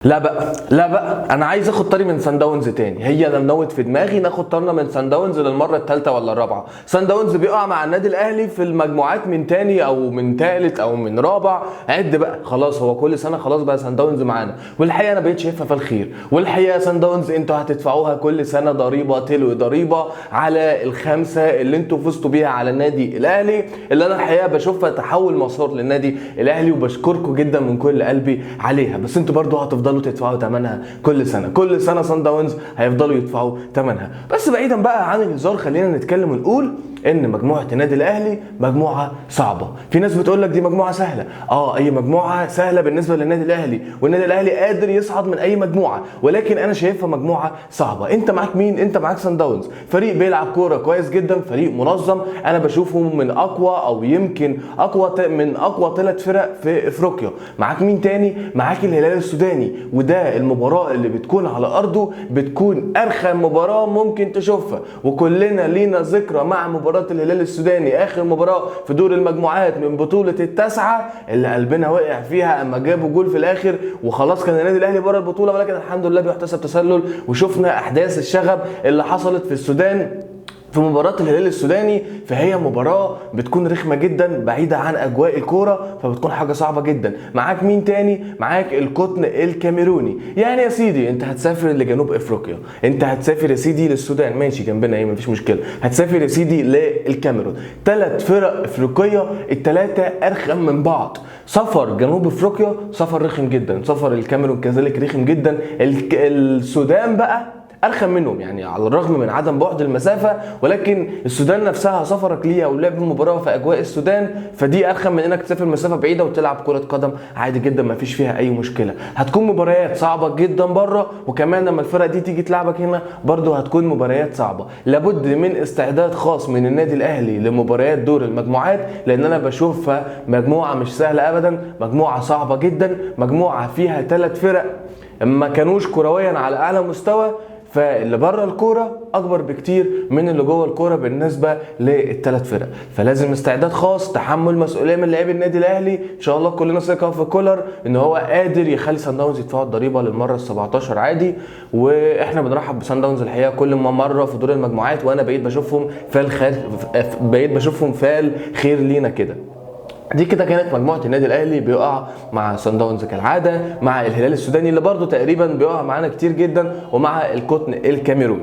لا بقى انا عايز اخد طاري من سان داونز تاني. هي انا منوت في دماغي ناخد طارنا من سان داونز للمره الثالثه ولا الرابعه. سان داونز بيقع مع النادي الاهلي في المجموعات من تاني او من ثالث او من رابع، عد بقى خلاص. هو كل سنه خلاص بقى سان داونز معانا، والحقيقه انا بقيت شايفها في الخير. والحقيقه سان داونز انتوا هتدفعوها كل سنه ضريبه تلو ضريبه على الخمسه اللي انتوا فزتوا بيها على النادي الاهلي، اللي انا الحقيقه بشوفها تحول مسار للنادي الاهلي، وبشكركم جدا من كل قلبي عليها. بس انتوا برضو هتفضلوا تدفعوا ثمنها كل سنه سان داونز هيفضلوا يدفعوا ثمنها. بس بعيدا بقى عن الهزار، خلينا نتكلم ونقول ان مجموعه النادي الاهلي مجموعه صعبه. في ناس بتقول لك دي مجموعه سهله. اي مجموعه سهله بالنسبه للنادي الاهلي، والنادي الاهلي قادر يصعد من اي مجموعه، ولكن انا شايفها مجموعه صعبه. انت معاك مين؟ انت معاك سان داونز، فريق بيلعب كوره كويس جدا، فريق منظم، انا بشوفه من اقوى او يمكن من اقوى 3 فرق في افريقيا. معاك مين تاني؟ معاك الهلال السوداني، وده المباراه اللي بتكون على ارضه بتكون ارخم مباراه ممكن تشوفها، وكلنا لينا ذكرى مع مباراه الهلال السوداني، اخر مباراه في دور المجموعات من بطوله التاسعه اللي قلبنا وقع فيها اما جابوا جول في الاخر وخلاص كان النادي الاهلي بره البطوله، ولكن الحمد لله بيحتسب تسلل. وشفنا احداث الشغب اللي حصلت في السودان في مباراة الهلال السوداني. فهي مباراة بتكون رخمة جدا بعيدة عن اجواء الكورة، فبتكون حاجة صعبة جدا. معاك مين تاني؟ معاك القطن الكاميروني. يعني يا سيدي انت هتسافر لجنوب افريقيا، انت هتسافر يا سيدي للسودان، ماشي جنبنا ايه مفيش مشكلة، هتسافر يا سيدي للكاميرون. 3 فرق افريقية، الثلاثة ارخم من بعض. سفر جنوب افريقيا سفر رخم جدا، سفر الكاميرون كذلك رخم جدا. السودان بقى ارخم منهم، يعني على الرغم من عدم بعد المسافه، ولكن السودان نفسها سفرك ليها ولعب المباراه في اجواء السودان، فدي ارخم من انك تسافر مسافه بعيده وتلعب كره قدم عادي جدا ما فيش فيها اي مشكله. هتكون مباريات صعبه جدا بره، وكمان لما الفرقه دي تيجي تلعبك هنا برده هتكون مباريات صعبه. لابد من استعداد خاص من النادي الاهلي لمباريات دور المجموعات، لان انا بشوفها مجموعه مش سهله ابدا، مجموعه صعبه جدا، مجموعه فيها 3 فرق ما كانوش كرويا على اعلى مستوى، فاللي بره الكوره اكبر بكتير من اللي جوه الكوره بالنسبه لل3 فرق. فلازم استعداد خاص، تحمل مسؤوليه من لاعبي النادي الاهلي. ان شاء الله كلنا ثقه في كولر ان هو قادر يخلي سان داونز يدفعوا الضريبه للمره ال17 عادي. واحنا بنرحب بسان داونز الحقيقه كل ما مره في دور المجموعات، وانا بقيت بشوفهم فال خير لينا كده. دي كده كانت مجموعه النادي الاهلي بيقع مع سان داونز كالعاده، مع الهلال السوداني اللي برضو تقريبا بيقع معانا كتير جدا، ومع القطن الكاميروني.